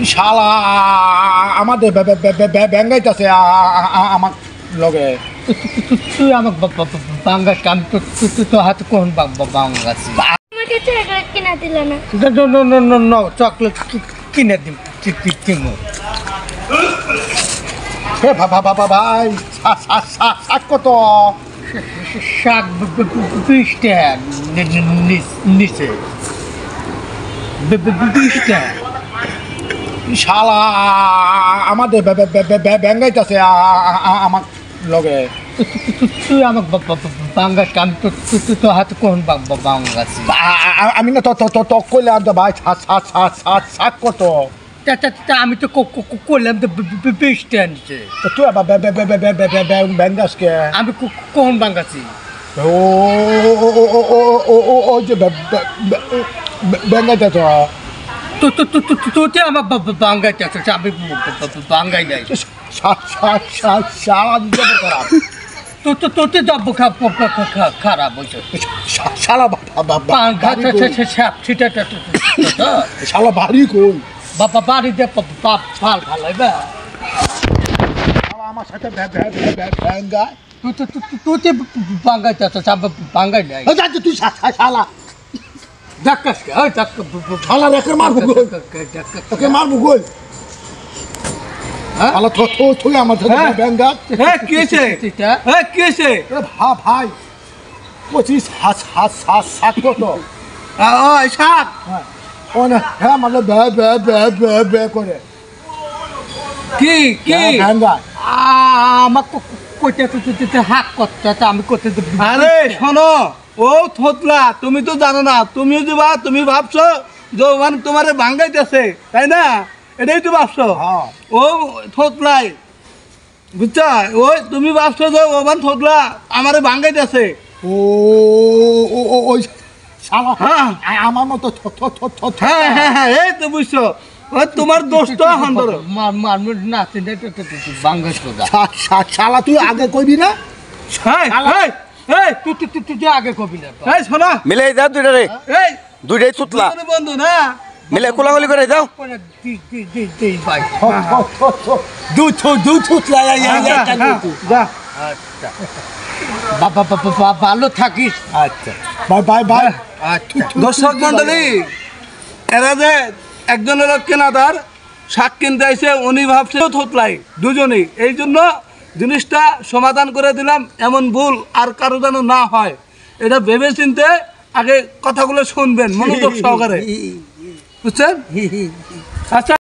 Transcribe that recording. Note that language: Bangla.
শালা আমাদের ব্যাঙ্গাইতেছে আমার লগে। তুই আমাকে বাঙ্গাস আমি তো হাতে কোন বাঙ্গাস আমাকে চকলেট কিনে দিল না। নো চকলেট কিনে দিম হে ভাই শাক কত? শাক 20 টাকা নিচে 20 টাকা। শালা আমাদের ব্যাঙ্গাইতেছে আমার লগে। তুই আমাকে বাঙ্গাস আমি তো হাতে কোন বাঙ্গাস আমি না তো কইলাম তো ভাই শাক কত? আমি তো করলাম তো 20 টাকা নিচে। তুই আবার ব্যাঙ্গাসকে? আমি কোন বাঙ্গাসি? ও যে ব্যাঙ্গাইতেছ তোতে আমার বাঙ্গাইতে আছে আমি বাঙ্গাই নাই। শালা দিতে খারাপ তোতে দব্য খারাপ হয়েছে শালা শালা বাড়ি কই? বাবা বাড়িতে ভাল হইবে আমার সাথে ব্যাঙ্গায় তোতে বাঙ্গাইতে আছে আমি বাঙ্গাই নাই। তুই শালা ডাক্কাস শালা রেখে মারবো তোকে মারবো গোল। শালা তুই আমার সাথে ব্যাঙ্গা। হ্যাঁ কি হয়েছে? হ্যাঁ কি হয়েছে? ভাই 25 শাক কত? শাক ও না হ্যাঁ মানে বে করে কি কি ব্যাঙ্গা আমাকে কইতে হাক করতে আমি করতে। আরে শোনো, ও থতলা, তুমি তো জানো না। তুমি ভাবছো যে মানে তোমার ভাঙ্গাইতেছে, তাই না? এটাই তো ভাবছো। ও থতলাই, বুঝছা? ওই তুমি ভাবছো যে ও মানে থতলা আমারে ভাঙ্গাইতেছে। ও ওই শালা হ্যাঁ আমার মতো হ্যাঁ হ্যাঁ হ্যাঁ এই তো বুঝছো। ওই তোমার দোষ তো এখন ধরো। বাঙ্গাস শালা তুই আগে কইবি না? তুই আগে কবি না। এই শোনা, মিলাই দাও দুইটারে, এই দুইটাই চুতলা বন্ধু না, মিলে কোলাগুলি করে দাও। যা ভালো থাকিস। আচ্ছা বাই বাই। দর্শক মন্ডলী, এরা যে একজন হলো কেনাদার, শাক কিনতে আইসে, উনি ভাবছে থতলাই দুজনেই। এই জন্য জিনিসটা সমাধান করে দিলাম, এমন ভুল আর কারো যেন না হয়। এটা ভেবে চিনতে আগে কথাগুলো শুনবেন মনোযোগ সহকারে, বুঝছেন? আচ্ছা।